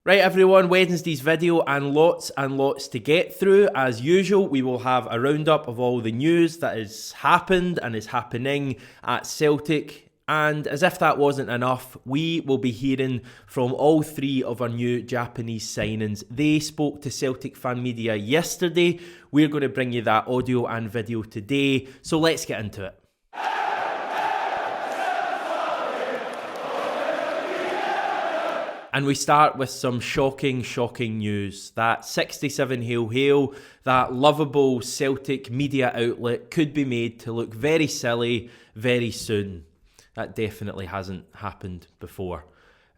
Right everyone, Wednesday's video and lots to get through. As usual, we will have a roundup of all the news that has happened and is happening at Celtic. And as if that wasn't enough, we will be hearing from all three of our new Japanese signings. They spoke to Celtic fan media yesterday. We're going to bring you that audio and video today. So let's get into it. And we start with some shocking news. That 67 Hail Hail, that lovable Celtic media outlet, could be made to look very silly very soon. That definitely hasn't happened before.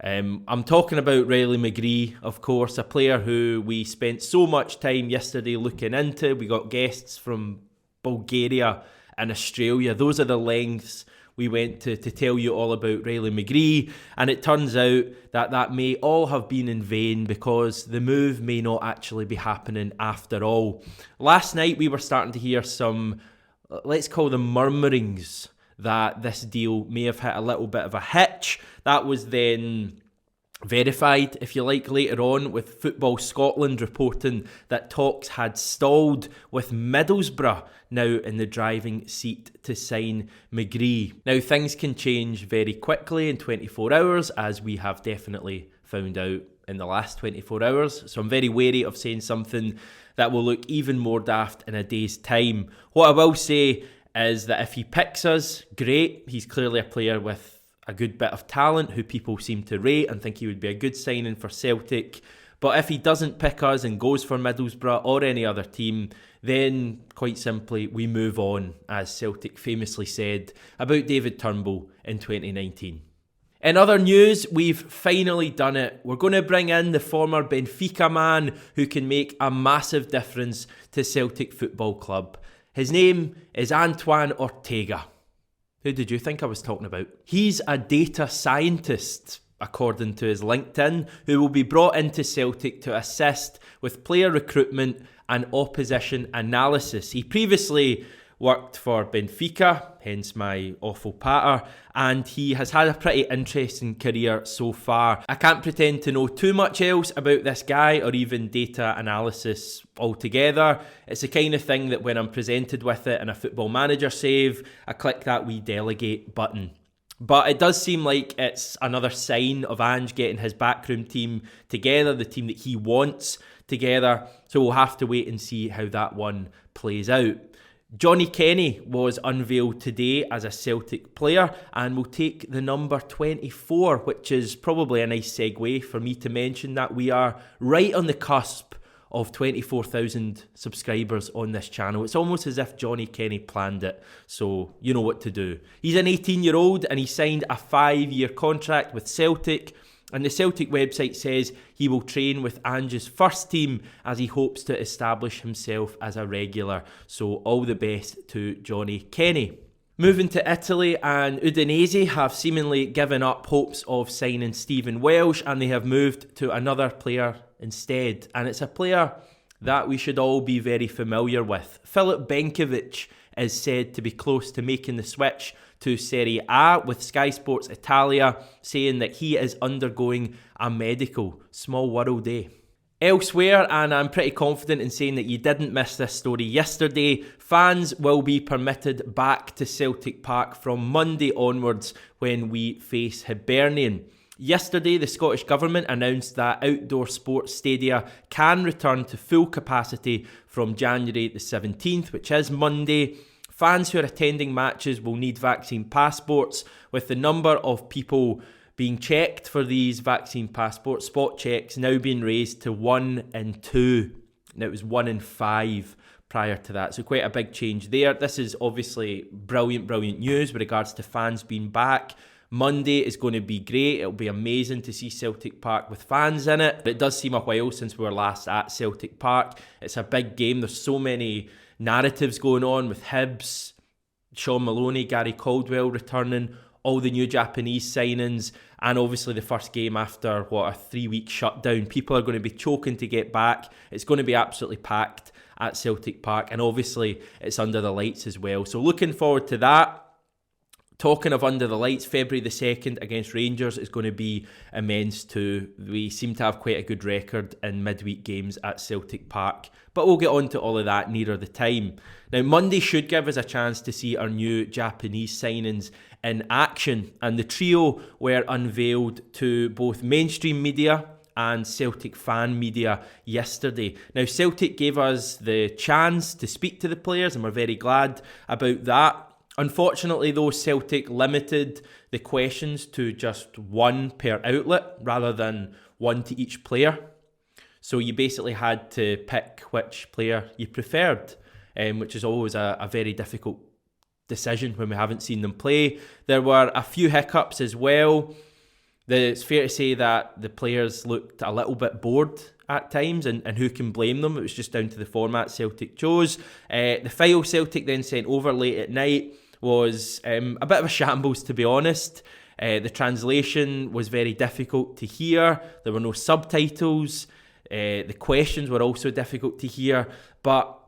I'm talking about Reo McGree, of course, a player who we spent so much time yesterday looking into. We got guests from Bulgaria and Australia. Those are the lengths we went to tell you all about Reo McGree, and it turns out that may all have been in vain because the move may not actually be happening after all. Last night we were starting to hear some, let's call them murmurings, that this deal may have hit a little bit of a hitch. That was then verified, if you like, later on with Football Scotland reporting that talks had stalled, with Middlesbrough now in the driving seat to sign McGree. Now things can change very quickly in 24 hours, as we have definitely found out in the last 24 hours. So I'm very wary of saying something that will look even more daft in a day's time. What I will say is that if he picks us, great. He's clearly a player with a good bit of talent who people seem to rate and think he would be a good signing for Celtic. But if he doesn't pick us and goes for Middlesbrough or any other team, then quite simply we move on, as Celtic famously said about David Turnbull in 2019. In other news, we've finally done it. We're going to bring in the former Benfica man who can make a massive difference to Celtic Football Club. His name is Antoine Ortega. Who did you think I was talking about? He's a data scientist, according to his LinkedIn, who will be brought into Celtic to assist with player recruitment and opposition analysis. He previously worked for Benfica, hence my awful patter, and he has had a pretty interesting career so far. I can't pretend to know too much else about this guy or even data analysis altogether. It's the kind of thing that when I'm presented with it in a Football Manager save, I click that wee delegate button. But it does seem like it's another sign of Ange getting his backroom team together, the team that he wants together. So we'll have to wait and see how that one plays out. Johnny Kenny was unveiled today as a Celtic player and will take the number 24, which is probably a nice segue for me to mention that we are right on the cusp of 24,000 subscribers on this channel. It's almost as if Johnny Kenny planned it, so you know what to do. He's an 18-year-old and he signed a 5-year contract with Celtic, and the Celtic website says he will train with Ange's first team as he hopes to establish himself as a regular. So all the best to Johnny Kenny. Moving to Italy, and Udinese have seemingly given up hopes of signing Stephen Welsh, and they have moved to another player instead. And it's a player that we should all be very familiar with. Filip Benkovic is said to be close to making the switch to Serie A, with Sky Sports Italia saying that he is undergoing a medical. Small world, eh? Elsewhere, and I'm pretty confident in saying that you didn't miss this story yesterday, fans will be permitted back to Celtic Park from Monday onwards when we face Hibernian. Yesterday, the Scottish Government announced that outdoor sports stadia can return to full capacity from January the 17th, which is Monday. Fans who are attending matches will need vaccine passports, with the number of people being checked for these vaccine passport spot checks now being raised to 1 in 2. Now it was 1 in 5 prior to that, so quite a big change there. This is obviously brilliant news with regards to fans being back. Monday is going to be great. It'll be amazing to see Celtic Park with fans in it. But it does seem a while since we were last at Celtic Park. It's a big game. There's so many narratives going on with Hibs, Sean Maloney, Gary Caldwell returning, all the new Japanese signings, and obviously the first game after, a 3-week shutdown. People are going to be choking to get back. It's going to be absolutely packed at Celtic Park, and obviously it's under the lights as well. So looking forward to that. talking of under the lights, February the 2nd against Rangers is going to be immense too. We seem to have quite a good record in midweek games at Celtic Park, but we'll get on to all of that nearer the time. Now, Monday should give us a chance to see our new Japanese signings in action, and the trio were unveiled to both mainstream media and Celtic fan media yesterday. Now, Celtic gave us the chance to speak to the players, and we're very glad about that. Unfortunately, though, Celtic limited the questions to just one per outlet rather than one to each player. So you basically had to pick which player you preferred, which is always a very difficult decision when we haven't seen them play. There were a few hiccups as well. It's fair to say that the players looked a little bit bored at times, and who can blame them? It was just down to the format Celtic chose. The file Celtic then sent over late at night was a bit of a shambles, to be honest. The translation was very difficult to hear. There were no subtitles. The questions were also difficult to hear. But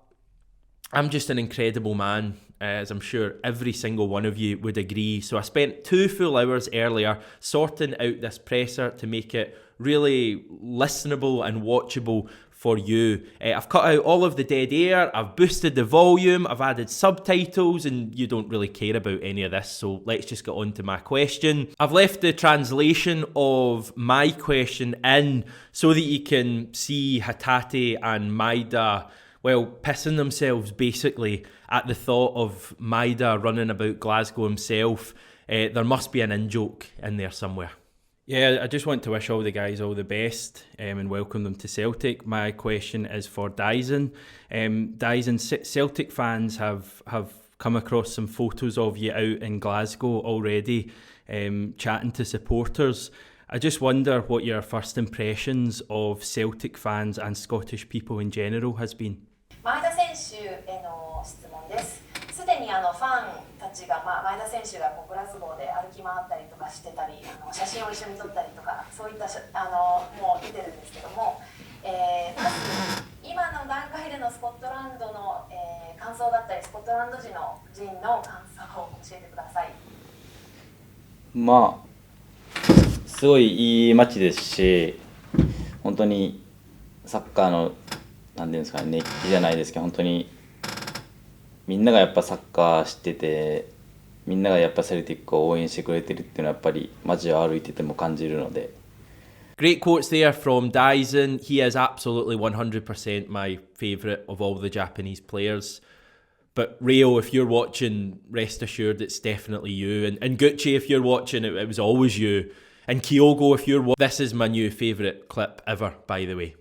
I'm just an incredible man, as I'm sure every single one of you would agree. So I spent 2 full hours earlier sorting out this presser to make it really listenable and watchable for you. I've cut out all of the dead air, I've boosted the volume, I've added subtitles, and you don't really care about any of this, so let's just get on to my question. I've left the translation of my question in so that you can see Hatate and Maeda, well, pissing themselves basically at the thought of Maeda running about Glasgow himself. There must be an in-joke in there somewhere. Yeah, I just want to wish all the guys all the best and welcome them to Celtic. My question is for Daizen. Daizen, Celtic fans have come across some photos of you out in Glasgow already, chatting to supporters. I just wonder what your first impressions of Celtic fans and Scottish people in general has been. 前田選手への質問です。すでにファンたちが、前田選手がグラスゴーで歩き回ったりとかしてたり、写真を一緒に撮ったりとか、そういったもう出てるんですけども、まず今の段階でのスコットランドの、感想だったり、スコットランド人の感想を教えてください。まあ、すごいいい街ですし、本当にサッカーのなんていうんですかね、熱気じゃないですけど、本当にみんながやっぱサッカー知ってて、みんながやっぱセルティックを応援してくれてるっていうのはやっぱり街を歩いてても感じるので。Great quotes there from Daizen. He is absolutely 100% my favourite of all the Japanese players. But Reo, if you're watching, rest assured it's definitely you. And Gucci, if you're watching, it was always you. And Kyogo, if you're watching, this is my new favourite clip ever, by the way.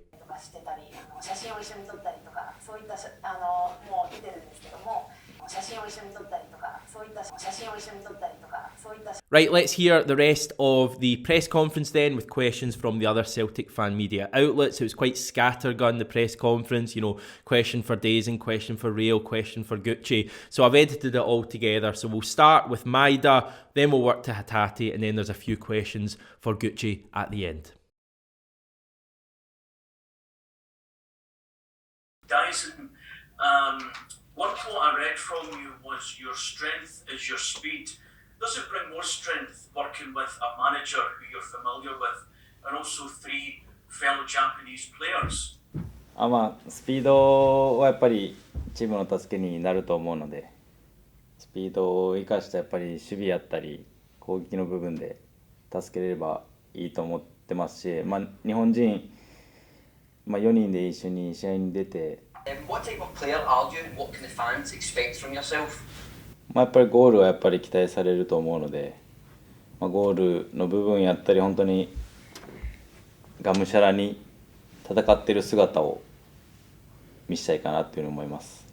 写真を一緒に撮ったりとか、そういったもう出てるんですけども、写真を一緒に撮ったりとか、そういった写真を一緒に撮ったりとか、そういった。Right, let's hear the rest of the press conference then with questions from the other Celtic fan media outlets. It was quite scattergun, the press conference, question for Daizen, question for Reo, question for Gucci. So I've edited it all together. So we'll start with Maeda, then we'll work to Hatate, and then there's a few questions for Gucci at the end. Daizen, one quote I read from you was your strength is your speed. Does it bring more strength working with a manager who you're familiar with and also 3 fellow Japanese players? まあ、スピードはやっぱりチームの助けになると思うので、スピードを生かしたやっぱり守備やったり攻撃の部分で助けれればいいと思ってますし、日本人4人で一緒に試合に出て、What type of player are you? What can the fans expect from yourself? やっぱりゴールはやっぱり期待されると思うので、ゴールの部分やったり本当にがむしゃらに戦っている姿を見せたいかなというふうに思います。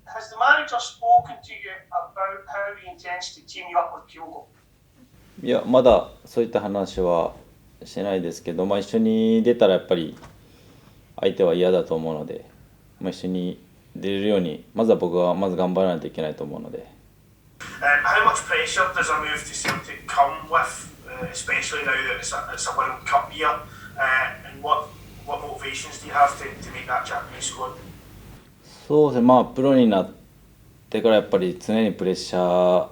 Has the manager spoken to you about how he intends to team you up with Kyogo? いや、まだそういった話はしてないですけど、一緒に出たらやっぱり相手は嫌だと思うので、一緒に出れるようにまずは僕はまず頑張らないといけないと思うので。How much pressure does a move to Celtic come with, especially now that it's a World Cup year? And what motivations do you have to make that Japanese squad? そうですね、プロになってからやっぱり常にプレッシャー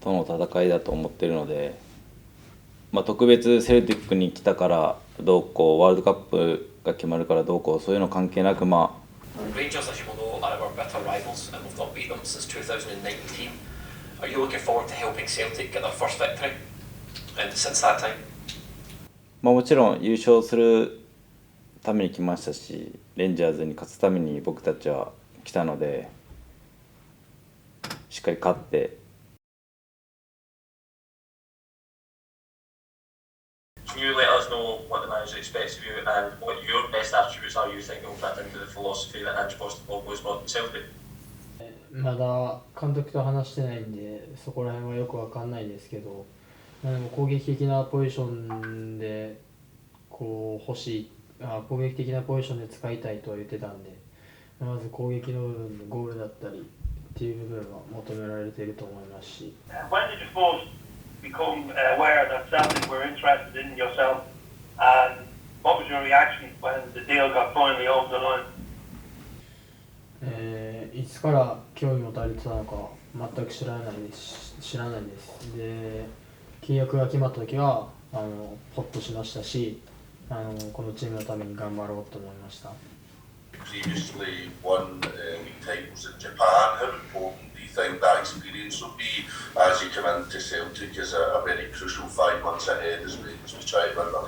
との戦いだと思ってるので、特別セルティックに来たからどうこう、ワールドカップが決まるからどうこう、そういうの関係なくRangers, as you will know, are our bitter rivals and we've not beaten them since 2019. Are you looking forward to helping Celtic get their first victory since that time? もちろん優勝するために来ましたし、レンジャーズに勝つために僕たちは来たので、しっかり勝って。Can you let us know what the manager expects of you and what your best attributes are you think will fit into the philosophy that Ange was brought to Celtic? まだ監督と話してないんで、そこら辺はよくわかんないですけど、でも攻撃的なポジションでこう攻撃的なポジションで使いたいとは言ってたんで、まず攻撃の部分でゴールだったりっていう部分は求められていると思いますし。When did you both become aware that Celtic were interested in yourself, and what was your reaction when the deal got finally over the line? いつから興味持たれてたのか全く知らないです。で、契約が決まった時はホッとしましたし、このチームのために頑張ろうと思いました。Previously won league titles in Japan. How important do you think that experience will be as you come into Celtic as a very crucial 5 months ahead as we try to win the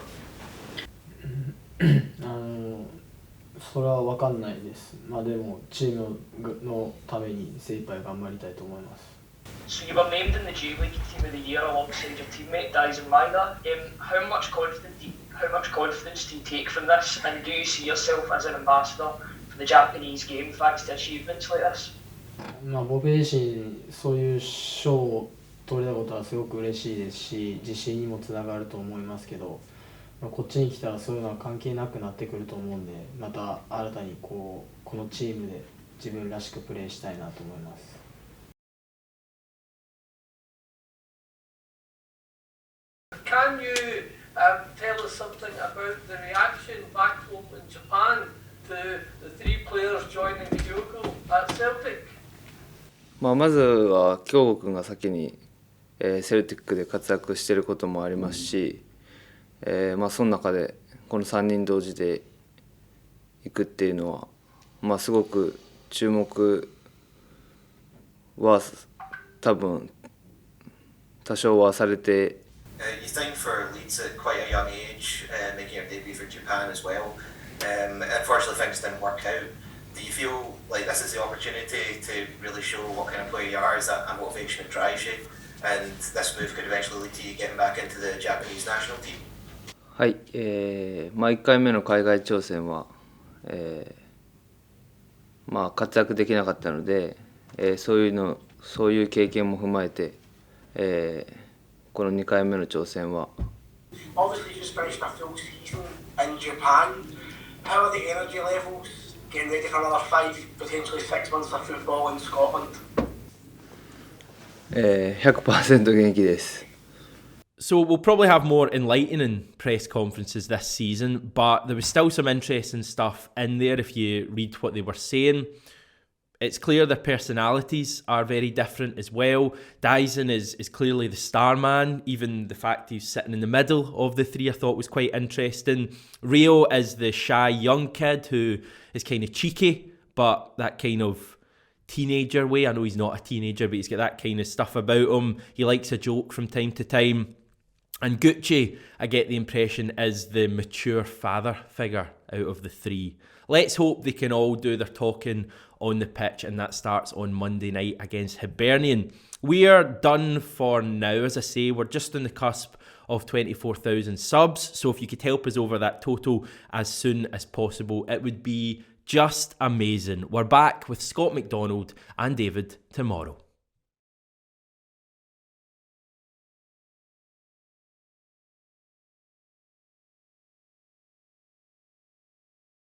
league? それは分かんないです。でもチームのために精一杯頑張りたいと思います。So you were named in the J League Team of the Year alongside your teammate Daizen Maeda. How much confidence do you take from this, and do you see yourself as an ambassador for the Japanese game thanks to achievements like this? 僕自身そういう賞を取れたことはすごく嬉しいですし、自信にもつながると思いますけど、こっちに来たらそういうのは関係なくなってくると思うんで、また新たにこのチームで自分らしくプレーしたいなと思います。Can you tell us something about the reaction back home in Japan to the 3 players joining Yosuke at Celtic? まずは京吾君が先に、セルティックで活躍していることもありますし、その中でこの3人同時で行くっていうのは、すごく注目は多分多少はされて。You signed for Leeds at quite a young age, making your debut for Japan as well. Unfortunately, things didn't work out. Do you feel like this is the opportunity to really show what kind of player you are? Is that a motivation that drives you? And this move could eventually lead to you getting back into the Japanese national team? はい、1回目の海外挑戦は、活躍できなかったので、そういう経験も踏まえて、この2回目の挑戦は。Obviously, just finished a full season in Japan. How are the energy levels getting ready for another 5, potentially 6 months of football in Scotland? 100% 元気です。So we'll probably have more enlightening press conferences this season, but there was still some interesting stuff in there if you read what they were saying. It's clear their personalities are very different as well. Daizen is clearly the star man. Even the fact he's sitting in the middle of the 3 I thought was quite interesting. Reo is the shy young kid who is kind of cheeky, but that kind of teenager way. I know he's not a teenager, but he's got that kind of stuff about him. He likes a joke from time to time. And Gucci, I get the impression, is the mature father figure out of the 3. Let's hope they can all do their talking on the pitch, and that starts on Monday night against Hibernian. We are done for now. As I say, we're just on the cusp of 24,000 subs, so if you could help us over that total as soon as possible, it would be just amazing. We're back with Scott McDonald and David tomorrow.